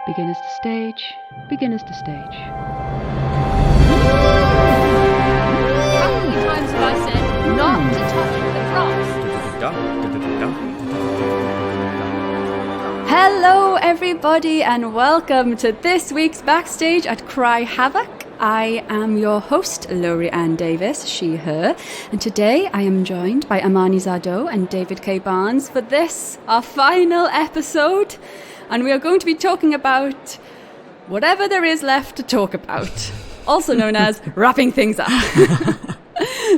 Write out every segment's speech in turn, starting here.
Beginners to stage, beginners to stage. How many times have I said not to touch the cross? Hello everybody and welcome to this week's Backstage at Cry Havoc. I am your host, Laurie Ann Davis, she, her, and today I am joined by Amani Zado and David K. Barnes for this, our final episode. And we are going to be talking about whatever there is left to talk about, also known as wrapping things up.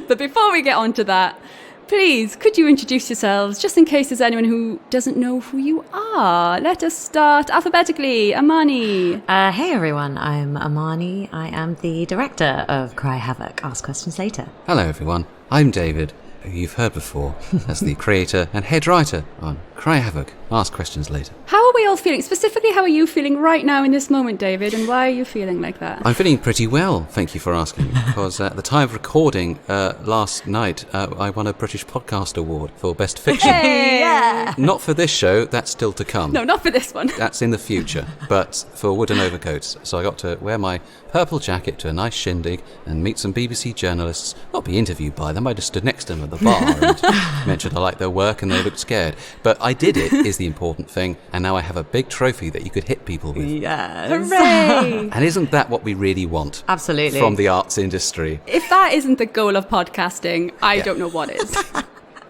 But before we get on to that, please, could you introduce yourselves, just in case there's anyone who doesn't know who you are? Let us start alphabetically. Amani. Hey everyone, I'm Amani. I am the director of Cry Havoc, Ask Questions Later. Hello everyone, I'm David, who you've heard before as the creator and head writer on Cry Havoc, Ask Questions Later. How are we all feeling? Specifically, how are you feeling right now in this moment, David? And why are you feeling like that? I'm feeling pretty well, thank you for asking, because at the time of recording last night, I won a British Podcast Award for Best Fiction. Hey! Yeah! Not for this show, that's still to come. No, not for this one. That's in the future, but for Wooden Overcoats. So I got to wear my purple jacket to a nice shindig and meet some BBC journalists, not be interviewed by them, I just stood next to them at the bar and mentioned I liked their work and they looked scared. But I did it, is the important thing, and now I have a big trophy that you could hit people with. Yes! Hooray! And isn't that what we really want? Absolutely. From the arts industry. If that isn't the goal of podcasting, I don't know what is.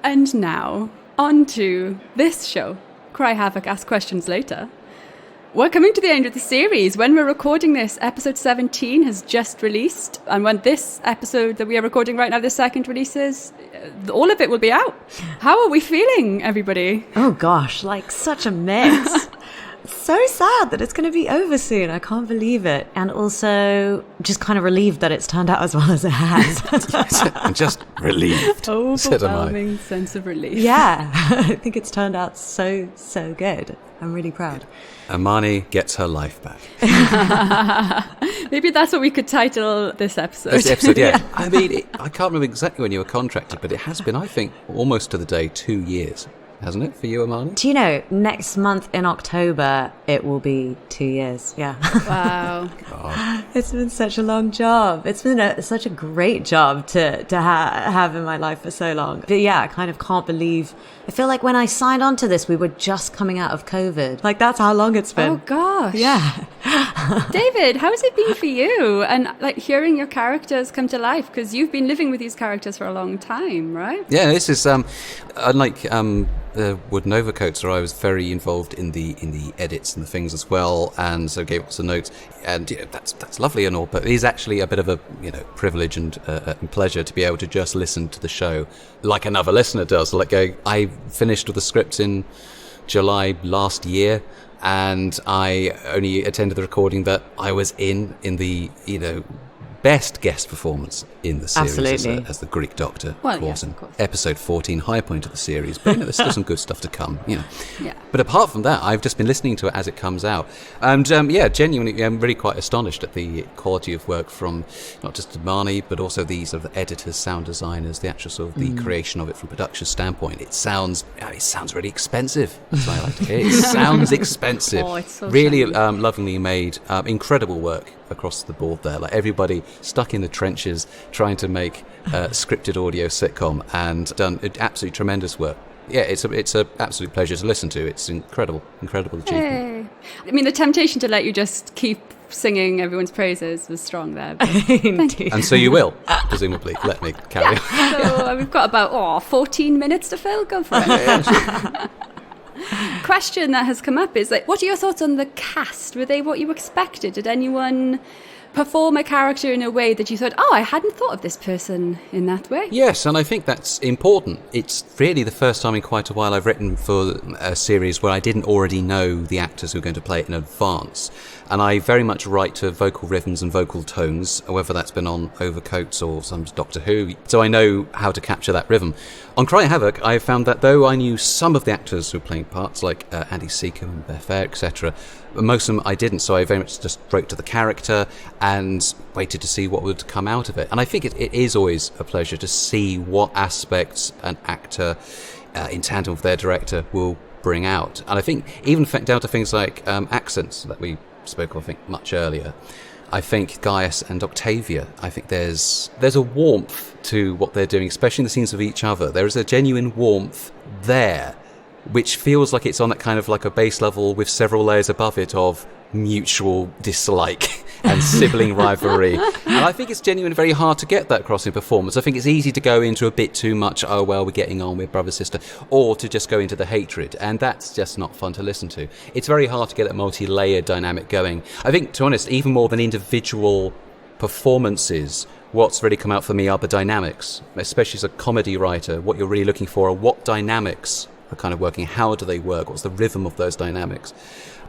And now, on to this show, Cry Havoc, Ask Questions Later. We're coming to the end of the series. When we're recording this, episode 17 has just released. And when this episode that we are recording right now, the second releases, all of it will be out. How are we feeling, everybody? Oh gosh, like such a mix. So sad that it's going to be over soon. I can't believe it. And also just kind of relieved that it's turned out as well as it has. I'm just relieved. said I. Overwhelming sense of relief. Yeah, I think it's turned out so good. I'm really proud. Amani gets her life back. Maybe that's what we could title this episode. This episode, yeah. I mean, I can't remember exactly when you were contracted, but it has been, I think, almost to the day 2 years, hasn't it, for you, Amani? Do you know, next month in October, it will be 2 years. Yeah. Wow. God. It's been such a long job. It's been such a great job to have in my life for so long. But yeah, I kind of can't believe. I feel like when I signed on to this, we were just coming out of COVID. Like, that's how long it's been. Oh, gosh. Yeah. David, how has it been for you? And like hearing your characters come to life, because you've been living with these characters for a long time, right? Yeah, this is unlike the Wooden Overcoats, where I was very involved in the edits and the things as well, and so gave lots of notes. And you know, that's lovely and all, but it is actually a bit of a privilege and pleasure to be able to just listen to the show like another listener does. Like I finished with the scripts in July last year, and I only attended the recording that I was in the best guest performance in the series. Absolutely. As the Greek Doctor, Well, of course, yeah, in of course. episode 14, high point of the series. But there's still some good stuff to come, Yeah. But apart from that, I've just been listening to it as it comes out. And genuinely, I'm really quite astonished at the quality of work from not just Amani, but also the sort of editors, sound designers, the actual sort of the creation of it from production standpoint. It sounds really expensive. That's what I like to hear. It sounds expensive. Oh, it's so really shiny. lovingly made, incredible work across the board there. Like everybody stuck in the trenches trying to make a scripted audio sitcom and done absolutely tremendous work. Yeah, it's a absolute pleasure to listen to. It's incredible achievement. Hey. I mean, the temptation to let you just keep singing everyone's praises was strong there. But Indeed. And so you will, presumably, let me carry on. so we've got about 14 minutes to fill. Go for it. Question that has come up is like, what are your thoughts on the cast? Were they what you expected? Did anyone perform a character in a way that you thought, I hadn't thought of this person in that way? Yes, and I think that's important. It's really the first time in quite a while I've written for a series where I didn't already know the actors who were going to play it in advance. And I very much write to vocal rhythms and vocal tones, whether that's been on Overcoats or some Doctor Who, so I know how to capture that rhythm. On Cry Havoc, I found that though I knew some of the actors who were playing parts, like Andy Seacombe and Beth Eyre, etc., most of them I didn't, so I very much just wrote to the character and waited to see what would come out of it. And I think it is always a pleasure to see what aspects an actor, in tandem with their director, will bring out. And I think even down to things like accents that we spoke of, I think, much earlier. I think Gaius and Octavia, I think there's a warmth to what they're doing, especially in the scenes of each other. There is a genuine warmth there, which feels like it's on that kind of like a base level with several layers above it of mutual dislike and sibling rivalry. And I think it's genuinely very hard to get that across in performance. I think it's easy to go into a bit too much, oh, well, we're getting on with brother, sister, or to just go into the hatred. And that's just not fun to listen to. It's very hard to get that multi-layered dynamic going. I think, to be honest, even more than individual performances, what's really come out for me are the dynamics, especially as a comedy writer. What you're really looking for are what dynamics are kind of working, how do they work, what's the rhythm of those dynamics.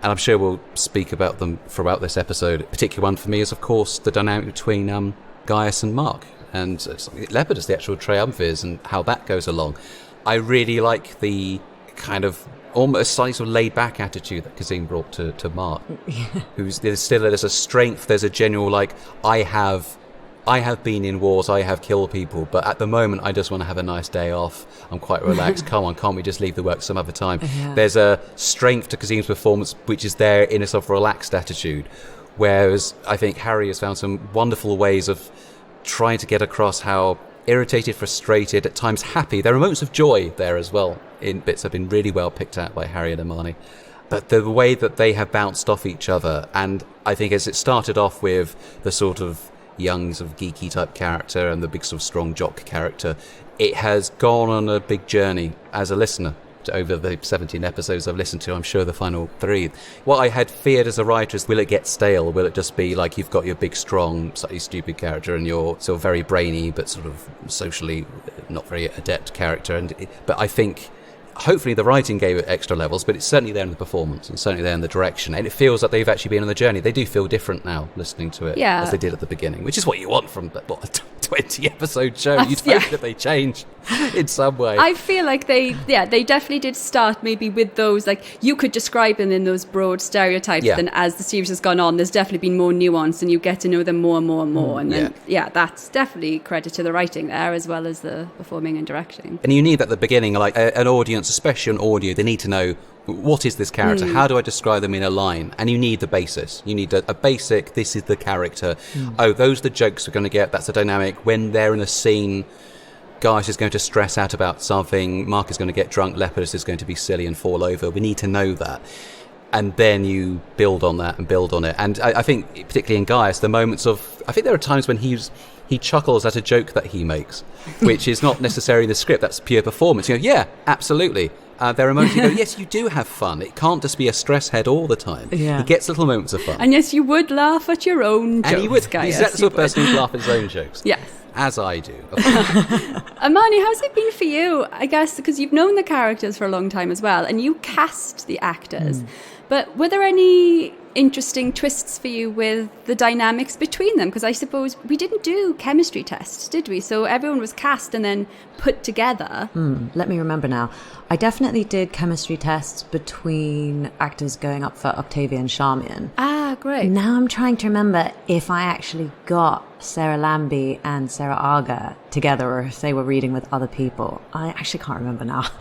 And I'm sure we'll speak about them throughout this episode. A particular one for me is, of course, the dynamic between Gaius and Mark. And Lepidus, the actual triumvirs, and how that goes along. I really like the kind of almost slightly sort of laid-back attitude that Kazim brought to Mark. There's a strength, there's a general, like, I have been in wars, I have killed people, but at the moment I just want to have a nice day off. I'm quite relaxed. Come on, can't we just leave the work some other time? Yeah. There's a strength to Kazim's performance which is there in a sort of relaxed attitude, whereas I think Harry has found some wonderful ways of trying to get across how irritated, frustrated, at times happy. There are moments of joy there as well in bits that have been really well picked out by Harry and Imani. But the way that they have bounced off each other, and I think as it started off with the sort of young sort of geeky type character and the big sort of strong jock character, it has gone on a big journey as a listener over the 17 episodes I've listened to. I'm sure the final 3, what I had feared as a writer is, will it get stale? Will it just be like you've got your big strong slightly stupid character and your sort of very brainy but sort of socially not very adept character? But I think hopefully the writing gave it extra levels, but it's certainly there in the performance and certainly there in the direction, and it feels like they've actually been on the journey. They do feel different now listening to it as they did at the beginning, which is what you want from a 20 episode show. You'd hope that they change in some way. I feel like they definitely did start maybe with those, like, you could describe them in those broad stereotypes, and as the series has gone on, there's definitely been more nuance and you get to know them more and more and more, and then that's definitely credit to the writing there as well as the performing and directing. And you need that at the beginning, like an audience, especially on audio, they need to know, what is this character? How do I describe them in a line? And you need the basis. You need a basic, this is the character. Oh, those are the jokes we're going to get. That's the dynamic. When they're in a scene, Gaius is going to stress out about something. Mark is going to get drunk. Lepidus is going to be silly and fall over. We need to know that. And then you build on that and build on it. And I think, particularly in Gaius, the moments of... I think there are times when he chuckles at a joke that he makes, which is not necessarily the script. That's pure performance. You go, yeah, absolutely. There are moments you go, yes, you do have fun. It can't just be a stress head all the time. Yeah. He gets little moments of fun. And yes, you would laugh at your own jokes, and he would. Gaius. He's that sort of person who'd laugh at his own jokes. Yes. As I do. Amani, how's it been for you? I guess because you've known the characters for a long time as well, and you cast the actors. But were there any interesting twists for you with the dynamics between them? Because I suppose we didn't do chemistry tests, did we? So everyone was cast and then put together. Let me remember now. I definitely did chemistry tests between actors going up for Octavia and Charmian. Ah, great. Now I'm trying to remember if I actually got Sarah Lambie and Sarah Arga together or if they were reading with other people. I actually can't remember now.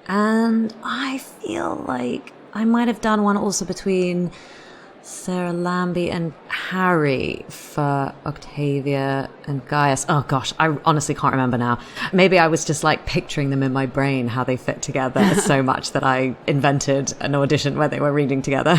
And I feel like I might have done one also between Sarah Lambie and Harry for Octavia and Gaius. Oh gosh, I honestly can't remember now. Maybe I was just like picturing them in my brain, how they fit together so much that I invented an audition where they were reading together.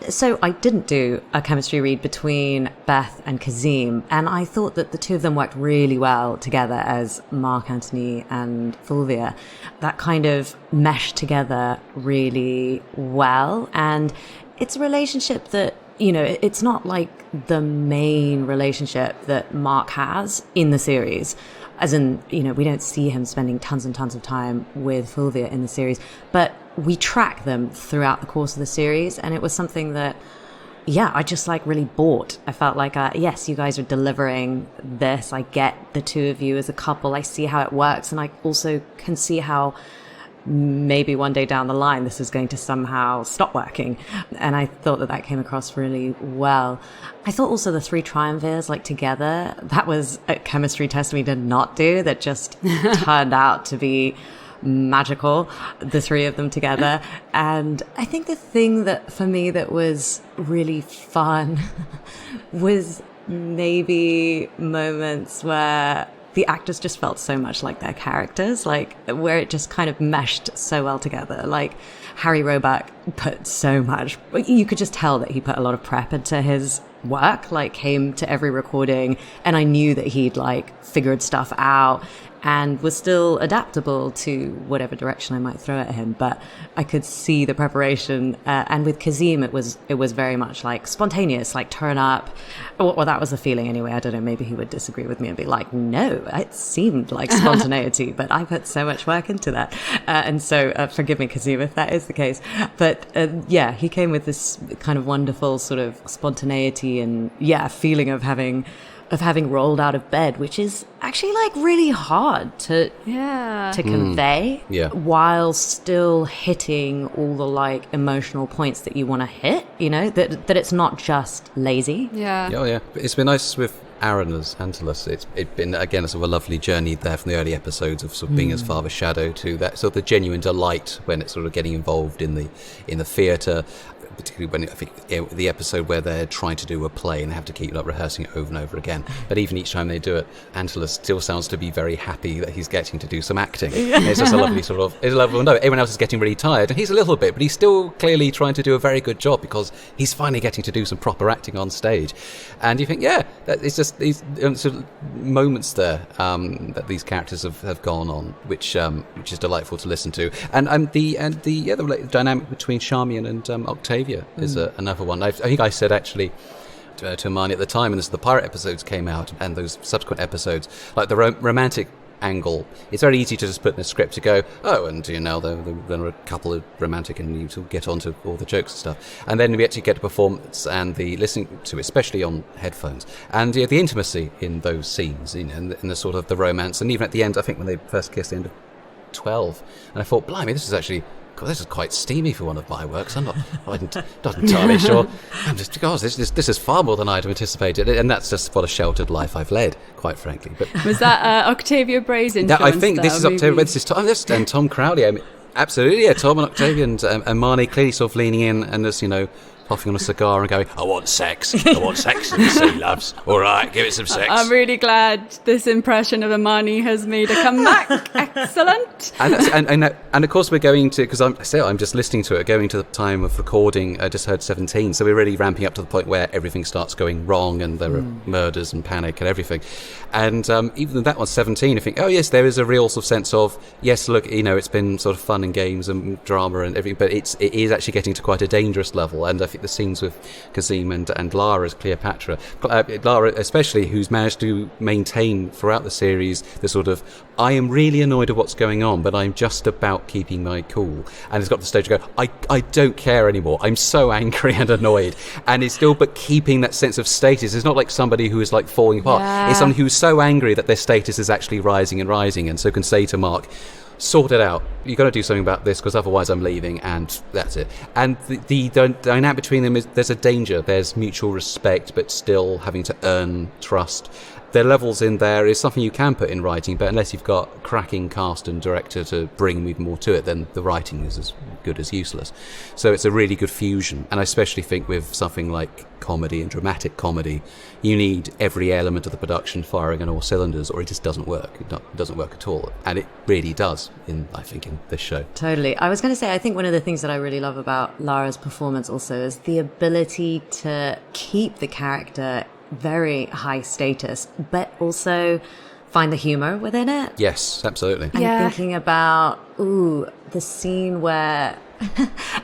So I didn't do a chemistry read between Beth and Kazim, and I thought that the two of them worked really well together as Mark Antony and Fulvia. That kind of meshed together really well, and it's a relationship that, you know, it's not like the main relationship that Mark has in the series. As in, you know, we don't see him spending tons and tons of time with Fulvia in the series, but we track them throughout the course of the series. And it was something that, I just like really bought. I felt like, yes, you guys are delivering this. I get the two of you as a couple. I see how it works. And I also can see how maybe one day down the line, this is going to somehow stop working. And I thought that came across really well. I thought also the three triumvirs, like together, that was a chemistry test we did not do that just turned out to be magical, the three of them together. And I think the thing that for me that was really fun was maybe moments where the actors just felt so much like their characters, like where it just kind of meshed so well together. Like Harry Roebuck put so much, you could just tell that he put a lot of prep into his work, like came to every recording, and I knew that he'd like figured stuff out and was still adaptable to whatever direction I might throw at him. But I could see the preparation. And with Kazim, it was very much like spontaneous, like turn up. Well, that was the feeling anyway. I don't know, maybe he would disagree with me and be like, no, it seemed like spontaneity, but I put so much work into that. And so forgive me, Kazim, if that is the case. But yeah, he came with this kind of wonderful sort of spontaneity and feeling of having rolled out of bed, which is actually like really hard to convey while still hitting all the like emotional points that you want to hit, you know, that it's not just lazy. Yeah. It's been nice with Aaron as Angelus. It's been, again, sort of a lovely journey there from the early episodes of sort of being his father's shadow to that sort of the genuine delight when it's sort of getting involved in the theatre. Particularly when I think the episode where they're trying to do a play and they have to keep like rehearsing it over and over again. But even each time they do it, Angelus still sounds to be very happy that he's getting to do some acting. It's just a lovely it's a lovely no. Everyone else is getting really tired, and he's a little bit, but he's still clearly trying to do a very good job because he's finally getting to do some proper acting on stage. And you think, it's just these sort of moments there that these characters have gone on, which is delightful to listen to. And the dynamic between Charmian and Octavia is another one. I think I said actually to Amani at the time, and as the pirate episodes came out and those subsequent episodes, like the romantic angle, it's very easy to just put in a script to go, and you know there are a couple of romantic and you sort of get onto all the jokes and stuff, and then we actually get a performance and the listening to it, especially on headphones, and the intimacy in those scenes, you know, and the sort of the romance, and even at the end, I think when they first kissed, the end of 12, and I thought, blimey, this is quite steamy for one of my works. I'm not entirely sure. I'm just, gosh, this is far more than I'd anticipated, and that's just what a sheltered life I've led, quite frankly. But was that Octavia Bray's influence? I think this is Octavia. This is Tom, and Tom Crowley. I mean, absolutely, yeah. Tom and Octavia and Marnie clearly sort of leaning in and just, you know, puffing on a cigar and going, I want sex in the sea, loves. All right, give it some sex. I'm really glad this impression of Amani has made a comeback. Excellent. And of course we're going to, because I'm just listening to it, going to the time of recording, I just heard 17, so we're really ramping up to the point where everything starts going wrong and there are murders and panic and everything. And even that one's 17, I think, oh yes, there is a real sort of sense of, yes, look, you know, it's been sort of fun and games and drama and everything, but it is actually getting to quite a dangerous level. And I think the scenes with Kazim and Lara as Cleopatra, Lara especially, who's managed to maintain throughout the series the sort of, I am really annoyed at what's going on, but I'm just about keeping my cool. And it's got the stage to go, I don't care anymore. I'm so angry and annoyed. And it's still, but keeping that sense of status. It's not like somebody who is like falling apart. Yeah. It's someone who's so angry that their status is actually rising, and so can say to Mark, sort it out. You've got to do something about this because otherwise I'm leaving, and that's it. And the dynamic between them is there's a danger. There's mutual respect, but still having to earn trust. Their levels in there is something you can put in writing, but unless you've got a cracking cast and director to bring even more to it, then the writing is as good as useless. So it's a really good fusion. And I especially think with something like comedy and dramatic comedy, you need every element of the production firing on all cylinders, or it just doesn't work. It doesn't work at all. And it really does, I think, in this show. Totally. I was going to say, I think one of the things that I really love about Lara's performance also is the ability to keep the character very high status, but also find the humor within it. Yes, absolutely. I'm thinking about, the scene where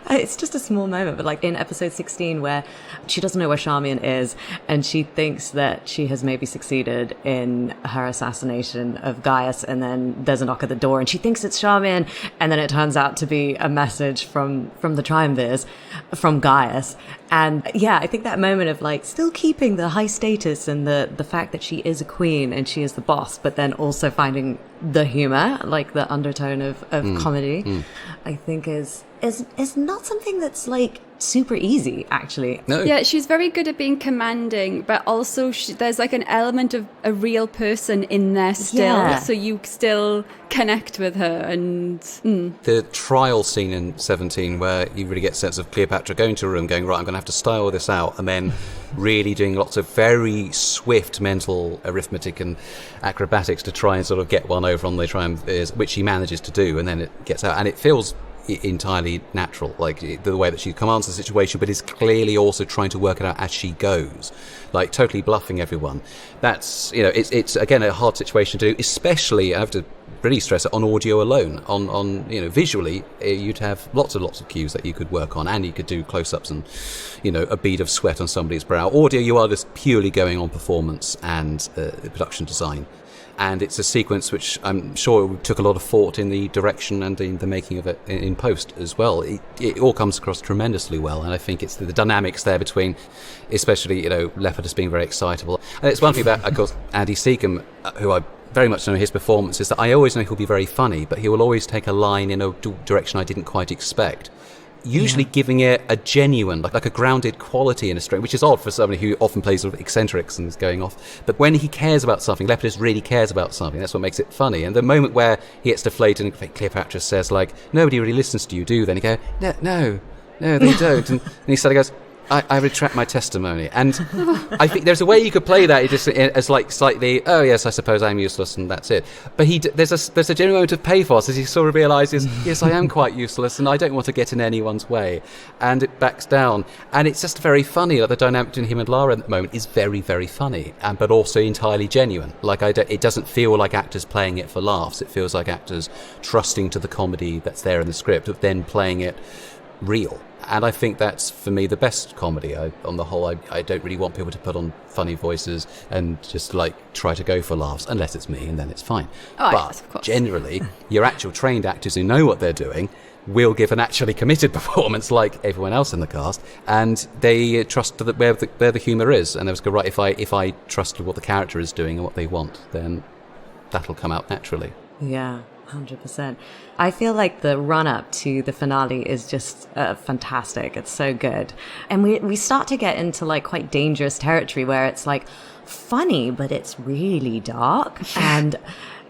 it's just a small moment, but like in episode 16 where she doesn't know where Charmian is and she thinks that she has maybe succeeded in her assassination of Gaius, and then there's a knock at the door and she thinks it's Charmian, and then it turns out to be a message from the Triumvirs, from Gaius, And yeah, I think that moment of like still keeping the high status and the fact that she is a queen and she is the boss, but then also finding the humor, like the undertone of comedy, I think is not something that's like super easy, actually. No. Yeah, she's very good at being commanding, but also there's like an element of a real person in there still, so you still connect with her. And the trial scene in 17, where you really get a sense of Cleopatra going to a room, going, right, I'm going to have to style this out, and then really doing lots of very swift mental arithmetic and acrobatics to try and sort of get one over on the triumvirs, which she manages to do, and then it gets out, and it feels entirely natural, like the way that she commands the situation, but is clearly also trying to work it out as she goes, like totally bluffing everyone. That's, it's again a hard situation to do, especially, I have to really stress it, on audio alone. On visually, you'd have lots of cues that you could work on, and you could do close-ups and a bead of sweat on somebody's brow. Audio, you are just purely going on performance and production design. And it's a sequence which I'm sure took a lot of thought in the direction and in the making of it in post as well. It all comes across tremendously well, and I think it's the dynamics there between, especially, Lepidus being very excitable. And it's one thing that, of course, Andy Secombe, who I very much know his performance, is that I always know he'll be very funny, but he will always take a line in a direction I didn't quite expect. Usually giving it a genuine, like a grounded quality in a string, which is odd for somebody who often plays sort of eccentrics and is going off. But when he cares about something, Lepidus really cares about something. That's what makes it funny. And the moment where he gets deflated and Cleopatra says, like, nobody really listens to you, do? Then you go, no, they don't. And he suddenly goes, I retract my testimony. And I think there's a way you could play that just as like slightly, oh yes, I suppose I'm useless and that's it. But there's a genuine moment of pathos as he sort of realises, yes, I am quite useless and I don't want to get in anyone's way. And it backs down. And it's just very funny. Like the dynamic between him and Lara at the moment is very, very funny, but also entirely genuine. Like it doesn't feel like actors playing it for laughs. It feels like actors trusting to the comedy that's there in the script, but then playing it real. And I think that's, for me, the best comedy. On the whole, I don't really want people to put on funny voices and just, like, try to go for laughs, unless it's me, and then it's fine. Oh, but yes, of course. Generally, your actual trained actors who know what they're doing will give an actually committed performance like everyone else in the cast, and they trust that where the humour is. And they go, right, if I trust what the character is doing and what they want, then that'll come out naturally. Yeah. 100%. I feel like the run-up to the finale is just fantastic. It's so good. And we start to get into like quite dangerous territory where it's like funny, but it's really dark. And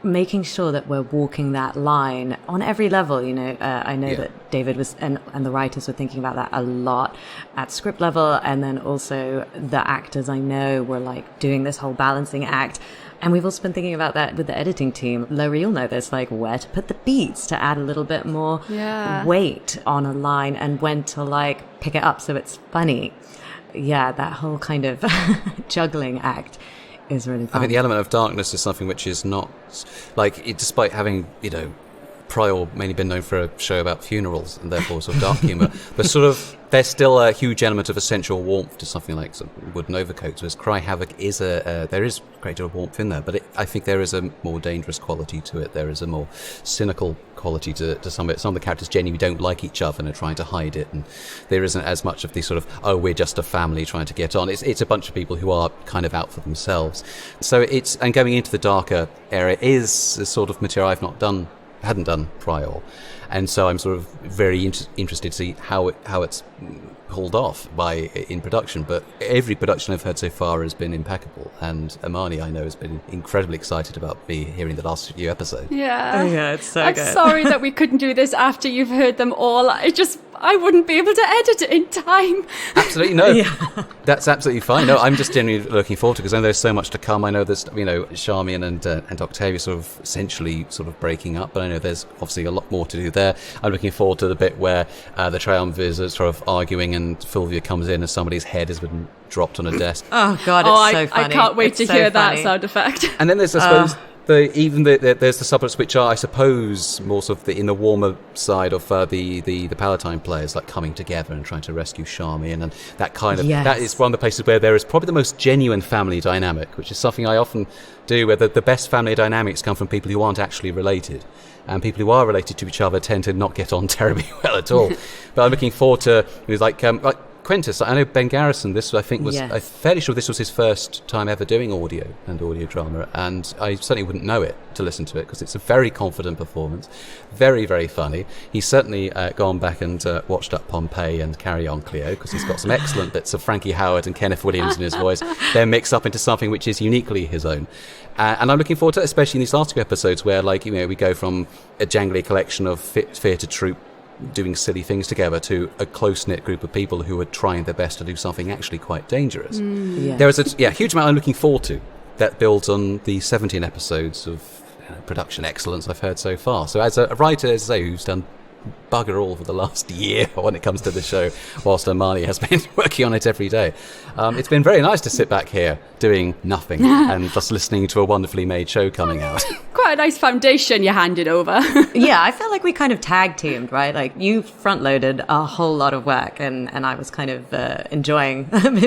making sure that we're walking that line on every level, I know that David was and the writers were thinking about that a lot at script level, and then also the actors I know were like doing this whole balancing act. And we've also been thinking about that with the editing team. Laurie, you'll know this, like where to put the beats to add a little bit more weight on a line and when to like pick it up so it's funny. Yeah, that whole kind of juggling act is really fun. I think the element of darkness is something which is not, like, despite having, Prior mainly been known for a show about funerals and therefore sort of dark humour, but sort of there's still a huge element of essential warmth to something like Wooden Overcoats, whereas Cry Havoc is there is a great deal of warmth in there, but I think there is a more dangerous quality to it. There is a more cynical quality to some of it. Some of the characters genuinely don't like each other and are trying to hide it, and there isn't as much of the sort of, oh, we're just a family trying to get on. It's a bunch of people who are kind of out for themselves. So and going into the darker area is a sort of material I've hadn't done prior, and so I'm sort of very interested to see how it's pulled off in production. But every production I've heard so far has been impeccable, and Amani, I know, has been incredibly excited about me hearing the last few episodes. Yeah. Oh yeah, it's so I'm good. sorry that we couldn't do this after you've heard them all. I wouldn't be able to edit it in time. Absolutely, no. That's absolutely fine. No, I'm just genuinely looking forward to it because I know there's so much to come. I know there's, Charmian and Octavia sort of essentially sort of breaking up, but I know there's obviously a lot more to do there. I'm looking forward to the bit where the triumvirs are sort of arguing and Fulvia comes in and somebody's head has been dropped on a desk. Oh God, it's so funny. I can't wait to hear that sound effect. And then there's, I suppose, there's the subplots which are, I suppose, more sort of in the warmer side of the Palatine players, like coming together and trying to rescue Charmian, and that kind of that is one of the places where there is probably the most genuine family dynamic, which is something I often do, where the best family dynamics come from people who aren't actually related. And people who are related to each other tend to not get on terribly well at all. But I'm looking forward to, Quintus, I know Ben Garrison, this I think was, Yes. I'm fairly sure this was his first time ever doing audio and audio drama, and I certainly wouldn't know it to listen to it, because it's a very confident performance, very, very funny. He's certainly gone back and watched up Pompeii and Carry On Cleo, because he's got some excellent bits of Frankie Howard and Kenneth Williams in his voice. They're mixed up into something which is uniquely his own. And I'm looking forward to it, especially in these last two episodes where, like, we go from a jangly collection of theatre troupe doing silly things together to a close-knit group of people who are trying their best to do something actually quite dangerous. Yeah. There is a huge amount I'm looking forward to that builds on the 17 episodes of production excellence I've heard so far. So as a writer, as I say, who's done bugger all for the last year when it comes to the show, whilst Armani has been working on it every day, it's been very nice to sit back here doing nothing and just listening to a wonderfully made show coming out. Quite a nice foundation you handed over. Yeah, I felt like we kind of tag teamed, right? Like you front loaded a whole lot of work, and I was kind of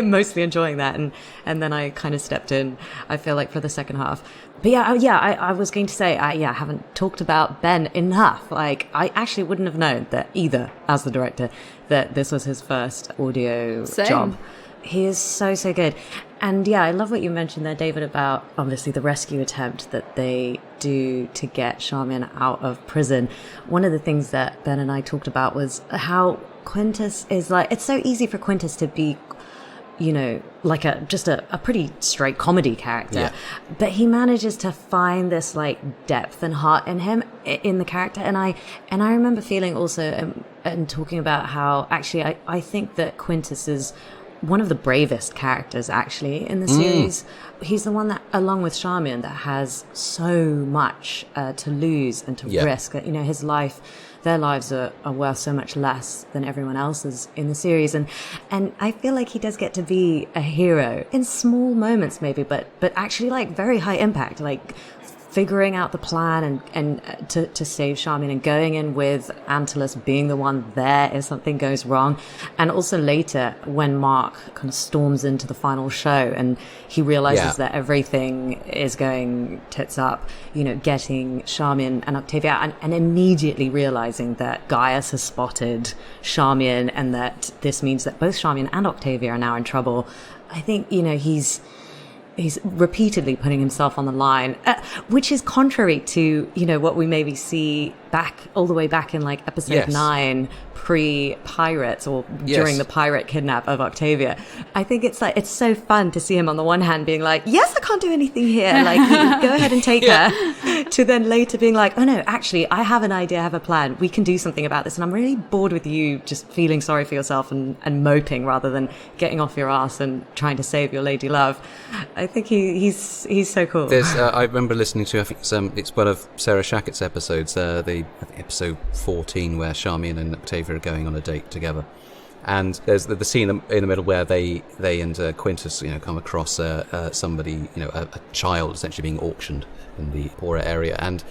mostly enjoying that, and then I kind of stepped in, I feel like, for the second half. But I was going to say, I haven't talked about Ben enough. Like, I actually wouldn't have known that either, as the director, that this was his first audio job. He is so, so good. And yeah, I love what you mentioned there, David, about obviously the rescue attempt that they do to get Charmian out of prison. One of the things that Ben and I talked about was how Quintus is like, it's so easy for Quintus to be, like a pretty straight comedy character. Yeah. But he manages to find this like depth and heart in him, in the character. And I remember feeling also, and talking about how actually I think that Quintus is one of the bravest characters actually in the series. He's the one that, along with Charmian, that has so much to lose and to risk. His life, their lives are worth so much less than everyone else's in the series, and I feel like he does get to be a hero in small moments maybe, but actually like very high impact, like figuring out the plan and to save Charmian, and going in with Antylos being the one there if something goes wrong. And also later when Mark kind of storms into the final show and he realizes that everything is going tits up, getting Charmian and Octavia out, and immediately realizing that Gaius has spotted Charmian and that this means that both Charmian and Octavia are now in trouble. I think, he's repeatedly putting himself on the line, which is contrary to, what we maybe see all the way back in like episode 9, pre-pirates, or during the pirate kidnap of Octavia. I think it's so fun to see him on the one hand being like, yes, I can't do anything here, like, go ahead and take her, to then later being like, oh no, actually, I have an idea, I have a plan, we can do something about this, and I'm really bored with you just feeling sorry for yourself and moping rather than getting off your ass and trying to save your lady love. I think he's so cool. There's I remember listening to, I think it's one of Sarah Shackett's episodes, I think episode 14, where Charmian and Octavia are going on a date together, and there's the scene in the middle where they and Quintus come across somebody, a child essentially being auctioned in the poorer area. And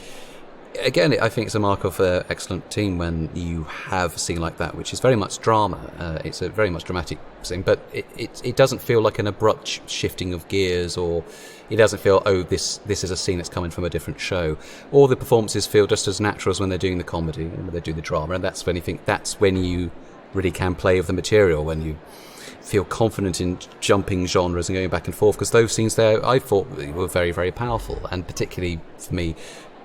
again, I think it's a mark of an excellent team when you have a scene like that, which is very much drama. It's a very much dramatic scene, but it doesn't feel like an abrupt shifting of gears, or it doesn't feel, this is a scene that's coming from a different show. All the performances feel just as natural as when they're doing the comedy and when they do the drama, and that's when you really can play with the material, when you feel confident in jumping genres and going back and forth, because those scenes there I thought were very, very powerful. And particularly for me,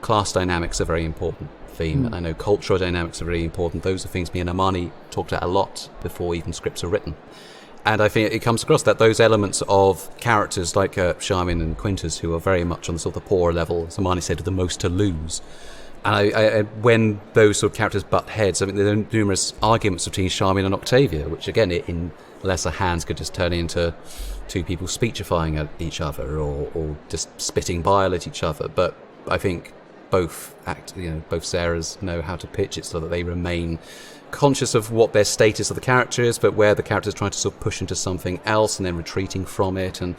class dynamics are a very important theme, and I know cultural dynamics are really important. Those are things me and Armani talked about a lot before even scripts are written. And I think it comes across that those elements of characters like Charmian and Quintus, who are very much on the sort of the poorer level, as Armani said, the most to lose. And I when those sort of characters butt heads, I mean, there are numerous arguments between Charmian and Octavia, which again, in lesser hands, could just turn into two people speechifying at each other, or just spitting bile at each other. But I think both Sarahs know how to pitch it so that they remain conscious of what their status of the character is, but where the character is trying to sort of push into something else and then retreating from it. And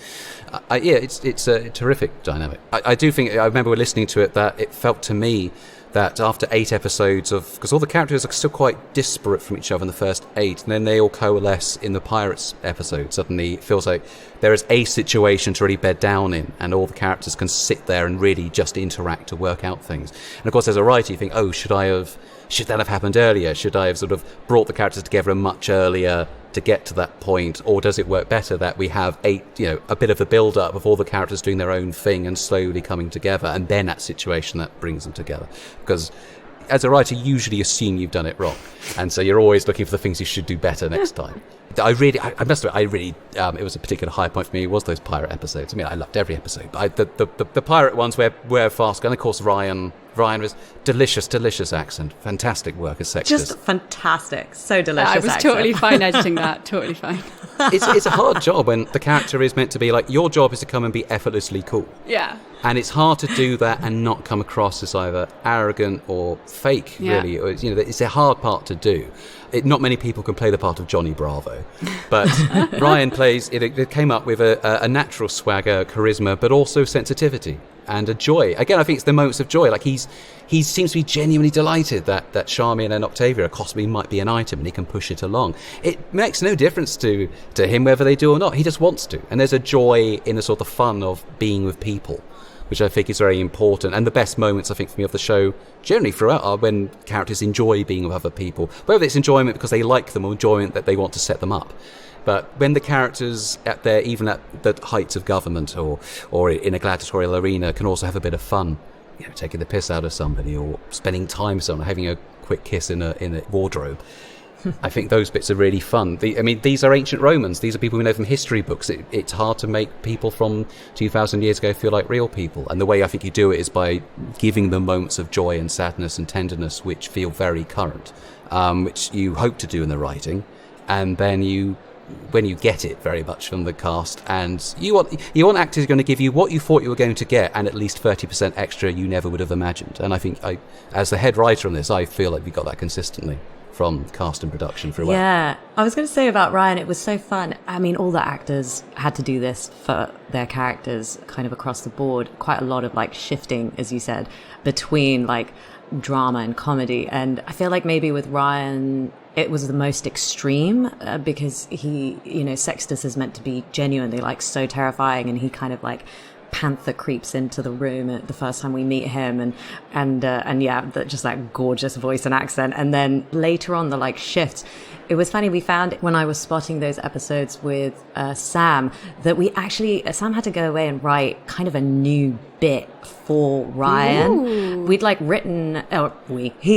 it's a terrific dynamic. I do think, I remember listening to it, that it felt to me that after 8 episodes of, because all the characters are still quite disparate from each other in the first 8, and then they all coalesce in the Pirates episode. Suddenly it feels like there is a situation to really bed down in, and all the characters can sit there and really just interact to work out things. And of course, as a writer, you think, oh, should that have happened earlier? Should I have sort of brought the characters together much earlier to get to that point? Or does it work better that we have a bit of a build-up of all the characters doing their own thing and slowly coming together, and then that situation that brings them together? Because as a writer, you usually assume you've done it wrong, and so you're always looking for the things you should do better next time. I must admit, it was a particular high point for me, was those pirate episodes. I mean, I loved every episode, but the pirate ones were fast, and of course Ryan was delicious accent, fantastic work as Sextus. Just fantastic, so delicious. I was accent. totally fine editing that, totally fine. It's a hard job when the character is meant to be like, your job is to come and be effortlessly cool. Yeah. And it's hard to do that and not come across as either arrogant or fake, really. Or, it's a hard part to do. Not many people can play the part of Johnny Bravo. But Ryan plays, it came up with a natural swagger, charisma, but also sensitivity and a joy. Again, I think it's the moments of joy. Like he seems to be genuinely delighted that Charmian and Octavia possibly might be an item, and he can push it along. It makes no difference to him whether they do or not. He just wants to. And there's a joy in the sort of fun of being with people, which I think is very important. And the best moments, I think, for me of the show, generally throughout, are when characters enjoy being with other people, whether it's enjoyment because they like them or enjoyment that they want to set them up. But when the characters even at the heights of government or in a gladiatorial arena can also have a bit of fun, taking the piss out of somebody or spending time with someone, having a quick kiss in a wardrobe. I think those bits are really fun. These are ancient Romans. These are people we know from history books. It's hard to make people from 2,000 years ago feel like real people. And the way I think you do it is by giving them moments of joy and sadness and tenderness which feel very current, which you hope to do in the writing. And then when you get it very much from the cast, and you want actors who are going to give you what you thought you were going to get and at least 30% extra you never would have imagined. And I think as the head writer on this, I feel like we got that consistently from cast and production throughout. Yeah, I was going to say about Ryan, it was so fun. I mean, all the actors had to do this for their characters kind of across the board. Quite a lot of like shifting, as you said, between like drama and comedy. And I feel like maybe with Ryan, it was the most extreme because he, Sextus is meant to be genuinely like so terrifying, and he kind of like panther creeps into the room at the first time we meet him, and just that gorgeous voice and accent. And then later on the like shifts. It was funny, we found when I was spotting those episodes with Sam that Sam had to go away and write kind of a new bit for Ryan. Ooh. He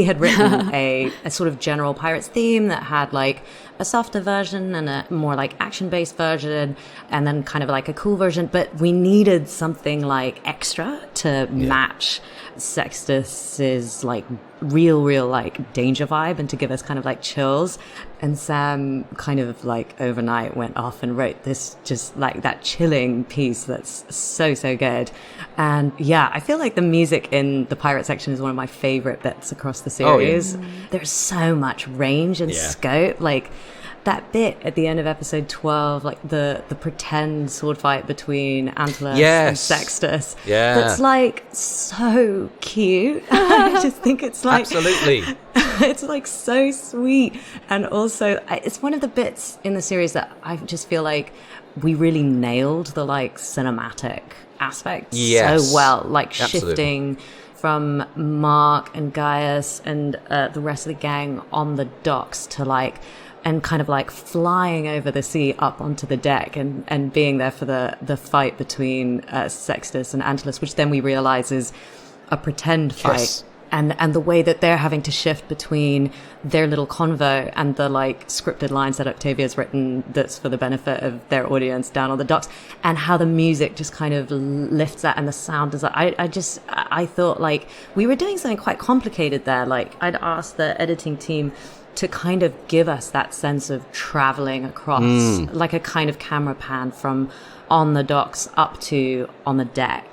had written a sort of general Pirates theme that had like a softer version and a more like action-based version, and then kind of like a cool version, but we needed something like extra to match Sextus's like real like danger vibe and to give us kind of like chills. And Sam kind of like overnight went off and wrote this just like that chilling piece that's so good. And yeah, I feel like the music in the pirate section is one of my favorite bits across the series. Oh, yeah. There's so much range and scope. Like that bit at the end of episode 12, like the pretend sword fight between Antlers and Sextus. Yeah. That's like so cute. I just think it's like... Absolutely. It's like so sweet. And also, it's one of the bits in the series that I just feel like we really nailed the like cinematic aspect so well. Like shifting from Mark and Gaius and the rest of the gang on the docks to like... and kind of like flying over the sea up onto the deck and being there for the fight between Sextus and Antlers, which then we realize is a pretend fight. Yes. And the way that they're having to shift between their little convo and the like scripted lines that Octavia's written that's for the benefit of their audience down on the docks, and how the music just kind of lifts that and the sound design. I thought like we were doing something quite complicated there. Like I'd asked the editing team to kind of give us that sense of traveling across, like a kind of camera pan from on the docks up to on the deck.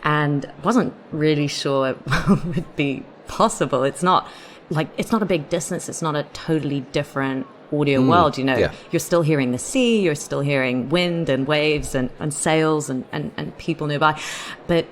And wasn't really sure it would be possible. It's not a big distance. It's not a totally different audio world, You're still hearing the sea, you're still hearing wind and waves and sails and people nearby. But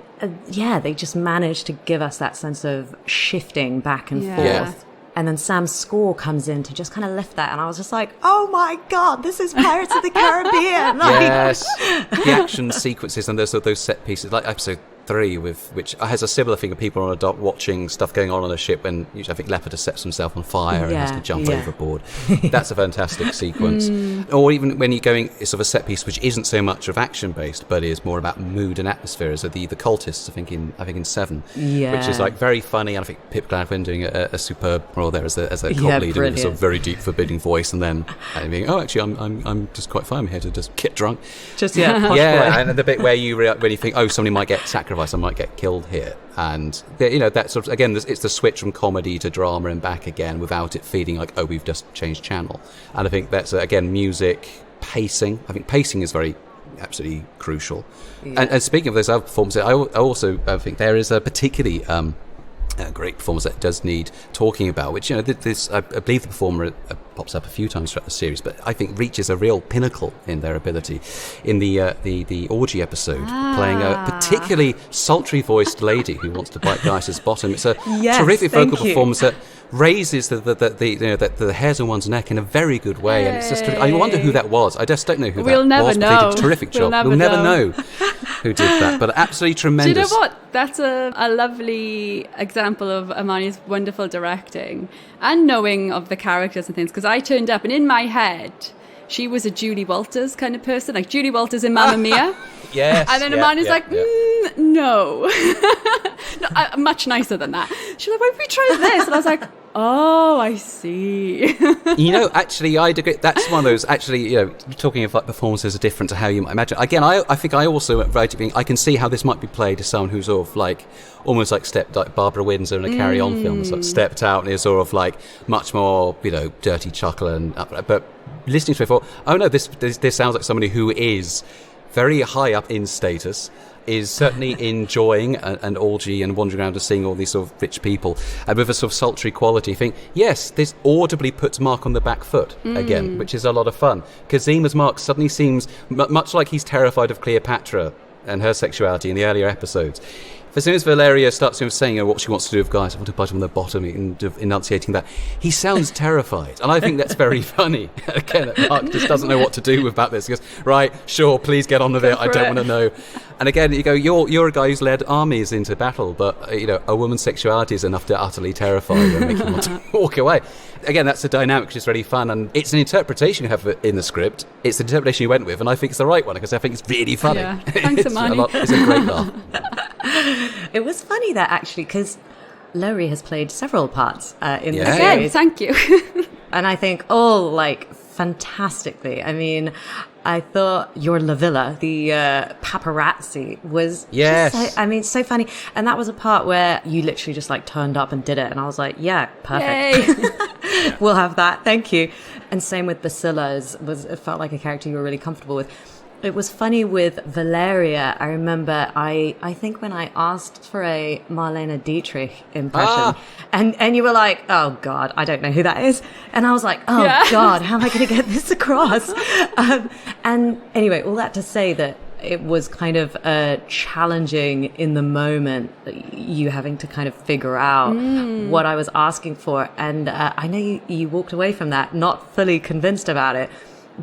they just managed to give us that sense of shifting back and forth. And then Sam's score comes in to just kind of lift that. And I was just like, oh my God, this is Pirates of the Caribbean. Like, yes. The action sequences and those set pieces, like episode 3, which has a similar thing of people on a dock watching stuff going on a ship when I think Leopard sets himself on fire and has to jump overboard. That's a fantastic sequence. Or even when you're going, it's sort of a set piece which isn't so much of action based, but is more about mood and atmosphere. So the cultists, I think in 7, which is like very funny. And I think Pip Gladwin doing a superb role there as a cop leader with a sort of very deep, forbidding voice, and then being, oh, actually, I'm just quite fine. I'm here to just get drunk. Just posh boy. And the bit where when you think, oh, somebody might get sacrificed, I might get killed here, and that sort of, again, it's the switch from comedy to drama and back again without it feeling like, oh, we've just changed channel. And I think that's again music, pacing. I think pacing is absolutely crucial. And speaking of those other performances, I also think there is a particularly a great performance that does need talking about, which this I believe the performer pops up a few times throughout the series, but I think reaches a real pinnacle in their ability in the orgy episode, playing a particularly sultry voiced lady who wants to bite Gaius's bottom. It's a terrific vocal performance that raises the hairs on one's neck in a very good way. And it's just, I wonder who that was. I just don't know who we'll that never was. Know. But they did a terrific job. We'll never know who did that, but absolutely tremendous. Do you know what? That's a lovely example of Amani's wonderful directing and knowing of the characters and things, because I turned up and in my head she was a Julie Walters kind of person, like Julie Walters in Mamma Mia. Yes. And then Amani's no. No, much nicer than that. She's like, why don't we try this? And I was like, oh, I see. Actually, I'd agree. That's one of those, talking of like performances are different to how you might imagine. Again, I think I also, I can see how this might be played as someone who's sort of like, almost like stepped, like Barbara Windsor in a Carry On film, sort of stepped out and is sort of like much more, dirty chuckle and but listening to it, I thought, oh no, this sounds like somebody who is very high up in status, is certainly enjoying an orgy and wandering around and seeing all these sort of rich people, and with a sort of sultry quality. Think, yes, this audibly puts Mark on the back foot again, which is a lot of fun. Kazima's Mark suddenly seems much like he's terrified of Cleopatra and her sexuality in the earlier episodes. As soon as Valeria starts saying what she wants to do with guys, I want to bite him on the bottom, and enunciating that, he sounds terrified. And I think that's very funny. Again, Mark just doesn't know what to do about this. He goes, right, sure, please get on with it. I don't want to know. And again, you go, you're a guy who's led armies into battle, but a woman's sexuality is enough to utterly terrify you and make you want to walk away. Again, that's a dynamic which is really fun, and it's an interpretation you have in the script. It's the interpretation you went with, and I think it's the right one because I think it's really funny. Yeah. Thanks, Amani. It's a great laugh. It was funny that actually, because Laurie has played several parts in the Again, series. thank you. And I think all fantastically. I mean, I thought your La Villa, the paparazzi, was just so funny. And that was a part where you literally just turned up and did it. And I was like, yeah, perfect. We'll have that. Thank you. And same with Basila, it felt like a character you were really comfortable with. It was funny with Valeria. I remember I think when I asked for a Marlene Dietrich impression and you were like, oh God, I don't know who that is. And I was like, oh God, how am I going to get this across? And anyway, all that to say that it was kind of challenging in the moment, you having to kind of figure out what I was asking for. And I know you walked away from that not fully convinced about it,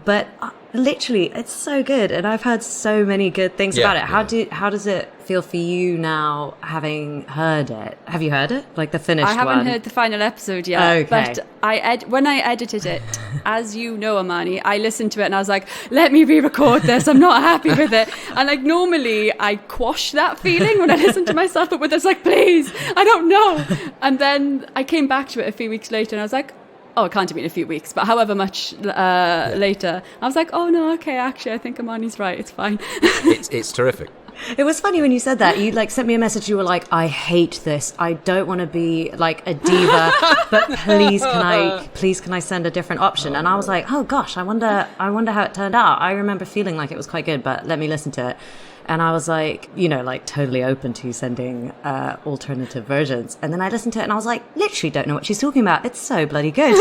but literally, it's so good, and I've heard so many good things about it. How does it feel for you now, having heard it? Have you heard it, like the finished one? I haven't heard the final episode yet, but when I edited it, as you know, Amani, I listened to it and I was like, let me re-record this. I'm not happy with it. And normally I quash that feeling when I listen to myself, but with this, please, I don't know. And then I came back to it a few weeks later and I was like, oh, it can't have been a few weeks, but however much later, I was like, oh no, okay, actually, I think Amani's right. It's fine. It's terrific. It was funny when you said that. You sent me a message. You were like, I hate this. I don't want to be a diva, but please can I send a different option? And I was like, oh gosh, I wonder how it turned out. I remember feeling like it was quite good, but let me listen to it. And I was like, you know, like totally open to sending alternative versions. And then I listened to it and I was like, literally don't know what she's talking about. It's so bloody good.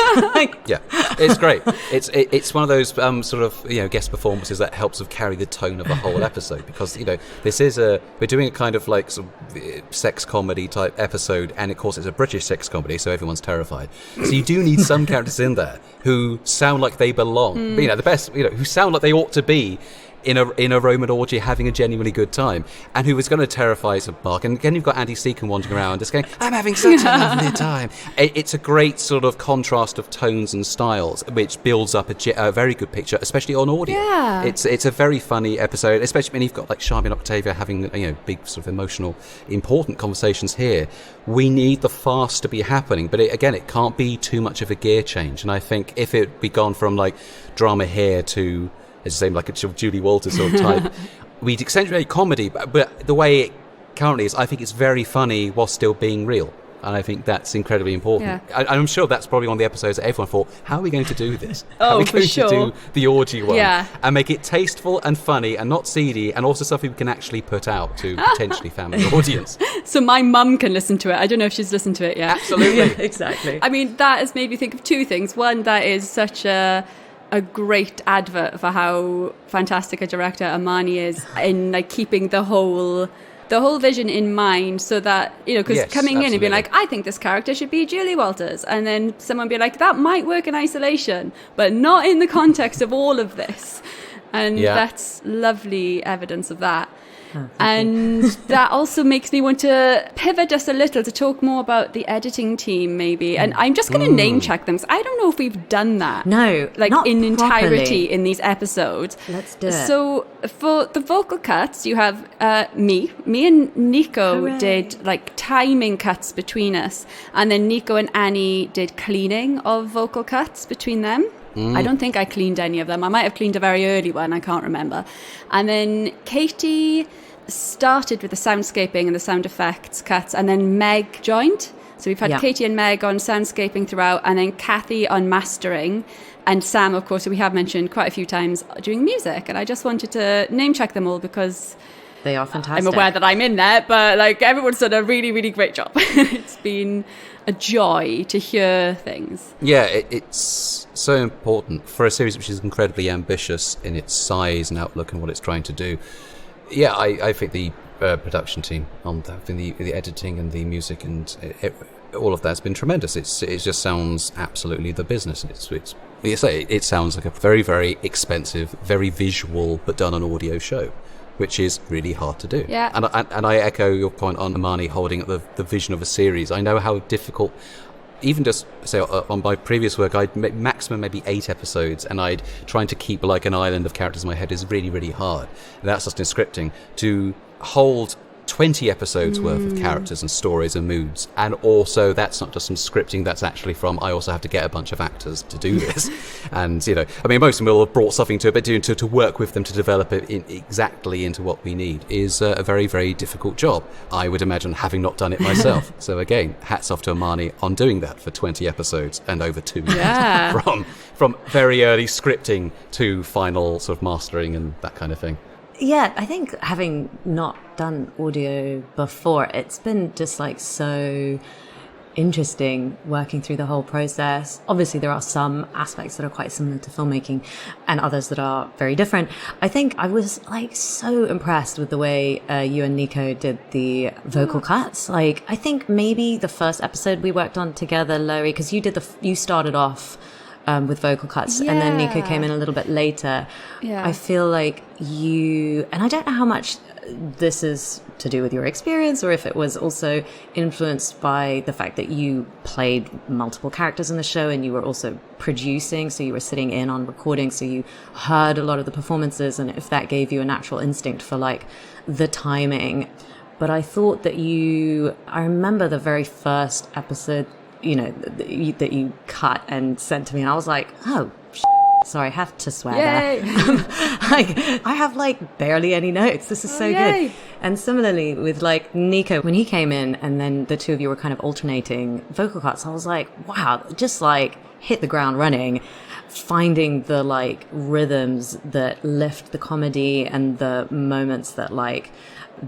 Yeah, it's great. It's one of those sort of, you know, guest performances that helps to carry the tone of the whole episode, because, you know, we're doing a kind of like sort of sex comedy type episode, and of course it's a British sex comedy, so everyone's terrified. So you do need some characters in there who sound like they belong. But, you know, the best, you know, who sound like they ought to be in a Roman orgy having a genuinely good time, and who was going to terrify some Mark. And again, you've got Andy Seacon wandering around just going, I'm having such a lovely time. It's a great sort of contrast of tones and styles, which builds up a very good picture, especially on audio. Yeah. It's a very funny episode, especially when you've got like Sharmy and Octavia having, you know, big sort of emotional, important conversations here. We need the farce to be happening, but it can't be too much of a gear change. And I think if it be gone from like drama here to, as you say, like a Julie Walters sort of type, we'd accentuate comedy, but the way it currently is, I think it's very funny while still being real. And I think that's incredibly important. Yeah. I'm sure that's probably one of the episodes that everyone thought, how are we going to do this? How are we for going sure. to do the orgy one? Yeah. And make it tasteful and funny and not seedy, and also something we can actually put out to potentially family audience. So my mum can listen to it. I don't know if she's listened to it yet. Absolutely. Exactly. I mean, that has made me think of two things. One, that is such a great advert for how fantastic a director Amani is in like keeping the whole vision in mind, so that, you know, because Yes, coming in and being absolutely. like, I think this character should be Julie Walters, and then someone be like, that might work in isolation, but not in the context of all of this. And Yeah. that's lovely evidence of that. And that also makes me want to pivot just a little to talk more about the editing team, maybe. And I'm just going to name check them, 'cause I don't know if we've done that. No, like not in entirety properly. in these episodes. Let's do it. So for the vocal cuts, you have me and Nico Hooray. did like timing cuts between us, and then Nico and Annie did cleaning of vocal cuts between them. I don't think I cleaned any of them. I might have cleaned a very early one. I can't remember. And then Katie started with the soundscaping and the sound effects cuts, and then Meg joined. So we've had Yeah. Katie and Meg on soundscaping throughout, and then Kathy on mastering, and Sam, of course, who we have mentioned quite a few times, doing music. And I just wanted to name check them all because They are fantastic. I'm aware that I'm in there, but like everyone's done a really, really great job. It's been a joy to hear things. Yeah, it's so important for a series which is incredibly ambitious in its size and outlook and what it's trying to do. Yeah, I think the production team on that, the editing and the music and all of that's been tremendous. It just sounds absolutely the business. It sounds like a very, very expensive, very visual, but done on audio show, which is really hard to do. Yeah. And I echo your point on Amani holding up the vision of a series. I know how difficult, even just say on my previous work, I'd maximum maybe 8 episodes, and I'd trying to keep like an island of characters in my head is really, really hard. And that's just in scripting. To hold 20 episodes worth of characters and stories and moods, and also that's not just some scripting, that's actually from I also have to get a bunch of actors to do this. And, you know, I mean, most of them will have brought something to it, but to work with them to develop it exactly into what we need is a very, very difficult job, I would imagine, having not done it myself. So again, hats off to Amani on doing that for 20 episodes and over 2 years. Yeah. from very early scripting to final sort of mastering and that kind of thing. Yeah, I think having not done audio before, it's been just like so interesting working through the whole process. Obviously, there are some aspects that are quite similar to filmmaking and others that are very different. I think I was like so impressed with the way you and Nico did the vocal cuts. Like, I think maybe the first episode we worked on together, Laurie, because you started off with vocal cuts, and then Nico came in a little bit later. Yeah. I feel like and I don't know how much this is to do with your experience or if it was also influenced by the fact that you played multiple characters in the show and you were also producing, so you were sitting in on recording, so you heard a lot of the performances, and if that gave you a natural instinct for like the timing. But I thought that I remember the very first episode, you know, that you cut and sent to me, and I was like, oh, sorry, I have to swear Yay. there. Like, I have like barely any notes. This is so yay. good. And similarly with like Nico, when he came in and then the two of you were kind of alternating vocal cuts, I was like, wow, just like hit the ground running. finding the like rhythms that lift the comedy and the moments that like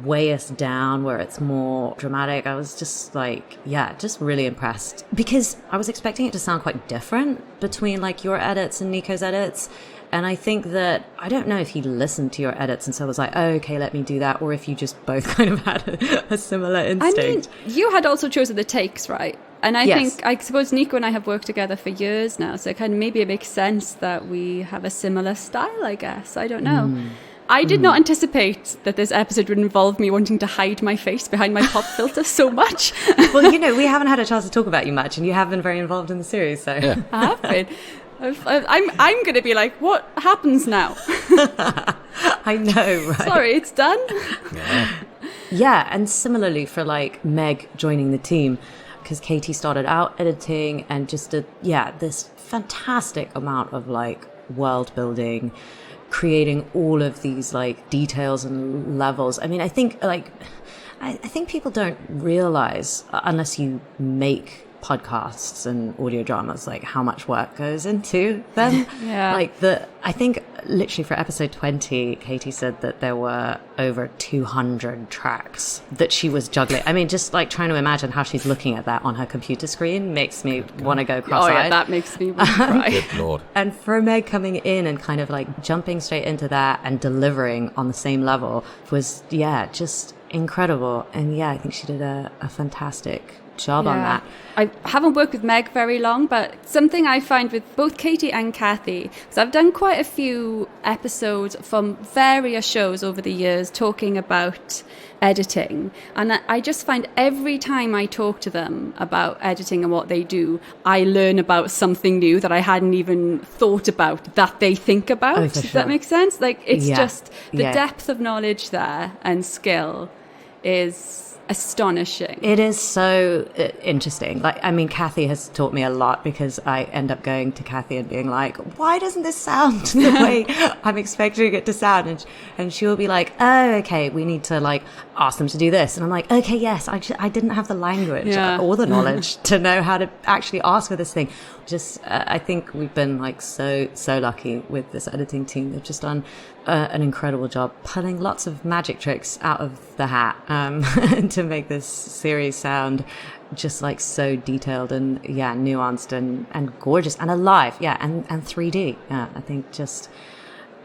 weigh us down where it's more dramatic. I was just like, yeah, just really impressed, because I was expecting it to sound quite different between like your edits and Nico's edits. And I think that, I don't know if he listened to your edits and so was like, oh, okay, let me do that, or if you just both kind of had a similar instinct. I mean, you had also chosen the takes, right? And I suppose Nico and I have worked together for years now, so kind of maybe it makes sense that we have a similar style, I guess. I don't know. I did not anticipate that this episode would involve me wanting to hide my face behind my pop filter so much. Well, you know, we haven't had a chance to talk about you much, and you have been very involved in the series, so. Yeah. I have been. I'm going to be like, what happens now? I know, right? Sorry, it's done. Yeah, and similarly for like Meg joining the team, because Katie started out editing and just did, this fantastic amount of like world building, creating all of these like details and levels. I mean, I think people don't realize, unless you make podcasts and audio dramas, like how much work goes into them. I think literally for episode 20, Katie said that there were over 200 tracks that she was juggling. I mean, just like trying to imagine how she's looking at that on her computer screen makes me want to go cross-eyed. Oh yeah, that makes me want to cry. Good Lord. And for Meg coming in and kind of like jumping straight into that and delivering on the same level was, just incredible. And I think she did a fantastic job on that. I haven't worked with Meg very long, but something I find with both Katie and Kathy, because I've done quite a few episodes from various shows over the years talking about editing, and I just find every time I talk to them about editing and what they do, I learn about something new that I hadn't even thought about that they think about. Oh, for Does sure. that make sense? Like, it's just the Yeah. depth of knowledge there and skill is astonishing. It is so interesting. Like, I mean, Kathy has taught me a lot, because I end up going to Kathy and being like, why doesn't this sound the way I'm expecting it to sound? And she'll be like, oh, okay, we need to like ask them to do this. And I'm like, okay, yes, I didn't have the language or the knowledge to know how to actually ask for this thing. Just, I think we've been like so lucky with this editing team. They've just done an incredible job pulling lots of magic tricks out of the hat to make this series sound just like so detailed and nuanced and gorgeous and alive, and 3D. I think just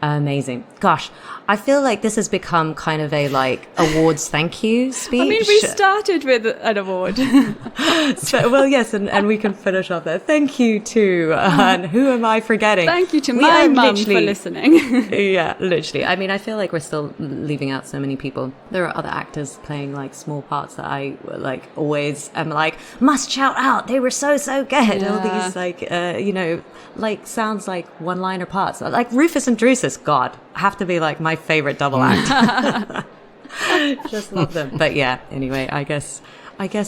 amazing. Gosh, I feel like this has become kind of a like awards thank you speech. I mean, we started with an award. So, well, yes, and we can finish off there. Thank you to, and who am I forgetting? Thank you to my mum for listening. Yeah, literally. I mean, I feel like we're still leaving out so many people. There are other actors playing like small parts that I like always am like, must shout out. They were so good. All these like, like sounds like one-liner parts. Like Rufus and Drusus, God, have to be like my favorite double act. Just love them. But anyway, I guess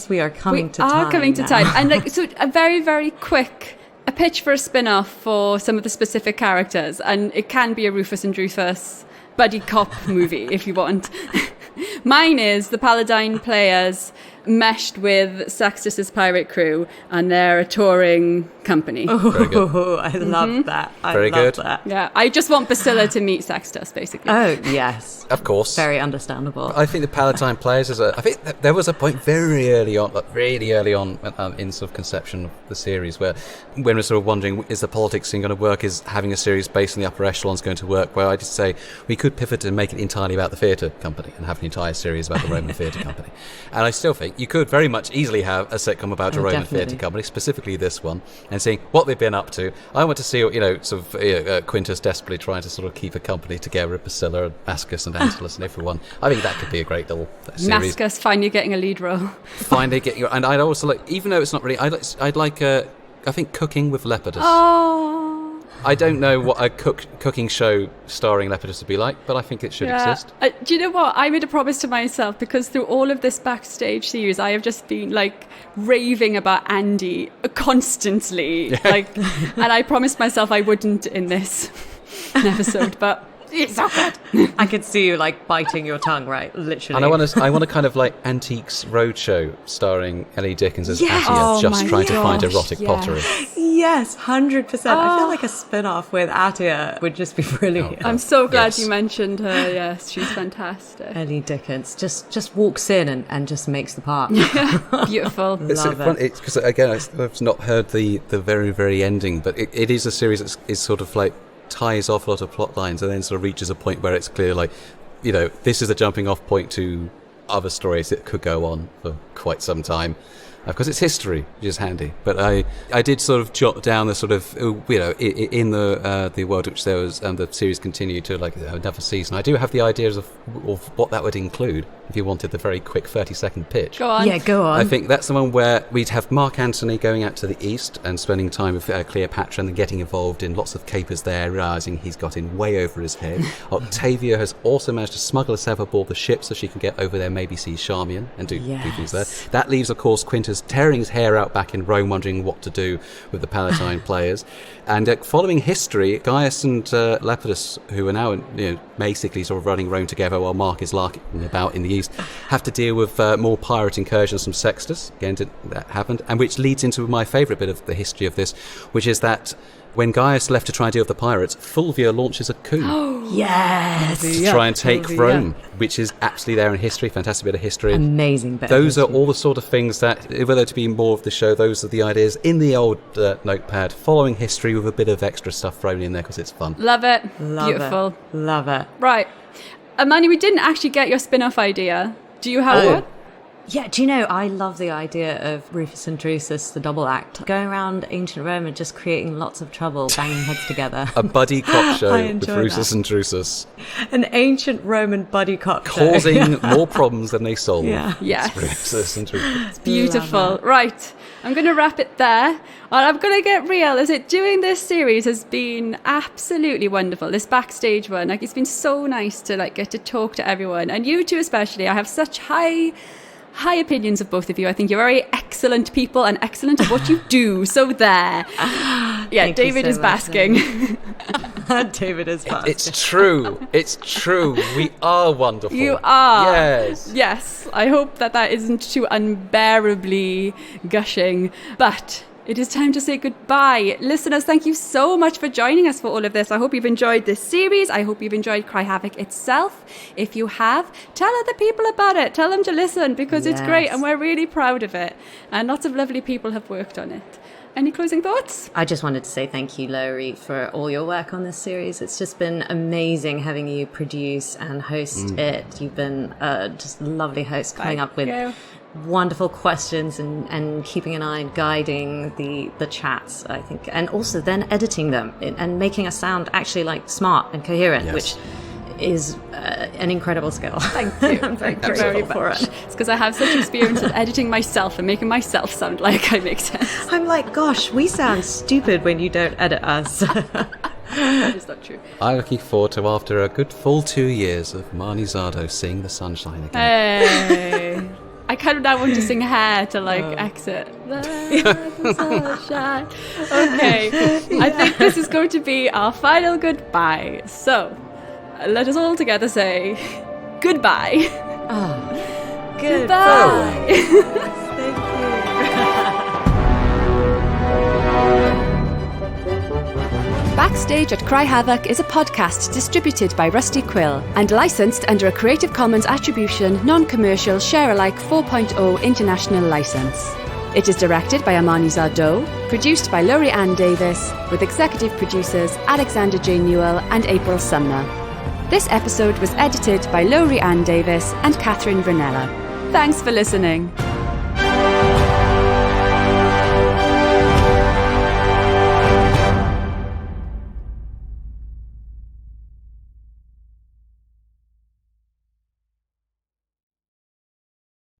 we are coming to time. We are coming to now. time. And like, so a very, very quick, a pitch for a spin-off for some of the specific characters. And it can be a Rufus and Dreyfus buddy cop movie if you want. Mine is the Paladine players meshed with Sextus's pirate crew, and they're a touring company. Very good. Oh, I love that. Very good. That. Yeah, I just want Basilla to meet Sextus, basically. Oh, yes. Of course. Very understandable. I think the Palatine players is I think there was a point very early on, like really early on in sort of conception of the series, where when we're sort of wondering, is the politics thing going to work? Is having a series based on the upper echelons going to work? Where I just say we could pivot and make it entirely about the theatre company and have an entire series about the Roman theatre company. And I still think you could very much easily have a sitcom about a Roman theatre company, specifically this one, and seeing what they've been up to. I want to see, sort of Quintus desperately trying to sort of keep a company together with Priscilla and Mascus and Angelus and everyone. I think that could be a great little series. Mascus finally getting a lead role. Finally getting, and I'd also like, even though it's not really, I'd like I think Cooking with Lepidus. Oh. I don't know what a cooking show starring Lepidus would be like, but I think it should exist. Do you know what? I made a promise to myself, because through all of this Backstage series, I have just been like raving about Andy constantly. Like, and I promised myself I wouldn't in this episode, but it's so good. I could see you like biting your tongue, right? Literally. And I want a kind of like Antiques Roadshow starring Ellie Dickens as Antia, Oh just my trying to find gosh, erotic pottery. Yes, 100%. I feel like a spin-off with Atia would just be brilliant. I'm so glad Yes. you mentioned her. Yes, she's fantastic. Ellie Dickens just walks in and just makes the part. Beautiful. It's Love fun, it. because again, I've not heard the very, very ending, but it is a series that is sort of like ties off a lot of plot lines and then sort of reaches a point where it's clear, like, you know, this is the jumping off point to other stories that could go on for quite some time. Because it's history, which is handy. But I did sort of jot down the sort of, you know, in the world which there was, the series continued to like another season. I do have the ideas of what that would include if you wanted the very quick 30-second pitch. Go on. Yeah, go on. I think that's the one where we'd have Mark Antony going out to the east and spending time with Cleopatra and then getting involved in lots of capers there, realising he's got in way over his head. Octavia has also managed to smuggle herself aboard the ship so she can get over there, maybe see Charmian and do things there. That leaves, of course, Quintus tearing his hair out back in Rome, wondering what to do with the Palatine players. And following history, Gaius and Lepidus, who are now basically sort of running Rome together while Mark is larking about in the east, have to deal with more pirate incursions from Sextus. Again, that happened. And which leads into my favourite bit of the history of this, which is that when Gaius left to try and deal with the pirates, Fulvia launches a coup Yes. to try and take Rome, which is absolutely there in history. Fantastic bit of history. Amazing bit of Those are history. all the sort of things that, whether to be more of the show, those are the ideas in the old notepad, following history with a bit of extra stuff thrown in there because it's fun. Love it. Love Beautiful. it. Love it. Right. Amani, we didn't actually get your spin-off idea. Do you have one? Yeah, do you know, I love the idea of Rufus and Drusus, the double act, going around ancient Rome and just creating lots of trouble, banging heads together. A buddy cop show I with enjoy Drusus that. and Drusus, An ancient Roman buddy cop show. causing more problems than they solve. Yeah. Yes. Drusus and Drusus. Beautiful. Right. I'm going to wrap it there. And I'm going to get real. Doing this series has been absolutely wonderful. This backstage one, like, it's been so nice to like get to talk to everyone, and you two especially. I have such high opinions of both of you. I think you're very excellent people and excellent at what you do. So there. Yeah, Thank you David so is much, basking. David is basking. It's true. It's true. We are wonderful. You are. Yes. Yes. I hope that isn't too unbearably gushing. But it is time to say goodbye. Listeners, thank you so much for joining us for all of this. I hope you've enjoyed this series. I hope you've enjoyed Cry Havoc itself. If you have, tell other people about it. Tell them to listen because it's great Yes. and we're really proud of it. And lots of lovely people have worked on it. Any closing thoughts? I just wanted to say thank you, Lowry, for all your work on this series. It's just been amazing having you produce and host it. You've been just a lovely host, coming up with you. wonderful questions and keeping an eye and guiding the chats, I think. And also then editing them and making us sound actually like smart and coherent, Yes. which is an incredible skill. Thank you. I'm very Thank you very grateful for much. it. It's because I have such experience in editing myself and making myself sound like I make sense. I'm like, gosh, we sound stupid when you don't edit us. That is not true. I'm looking forward to, after a good full 2 years of Marnie Zardo, seeing the sunshine again. Hey. I kind of now want to sing Hair to like exit. Okay. I think this is going to be our final goodbye. So let us all together say goodbye. Goodbye. Thank you. Backstage at Cry Havoc is a podcast distributed by Rusty Quill and licensed under a Creative Commons Attribution, Non-Commercial, Share-alike 4.0 International License. It is directed by Amani Zardo, produced by Laurie Ann Davis, with executive producers Alexander J. Newell and April Sumner. This episode was edited by Laurie Ann Davis and Catherine Vernella. Thanks for listening.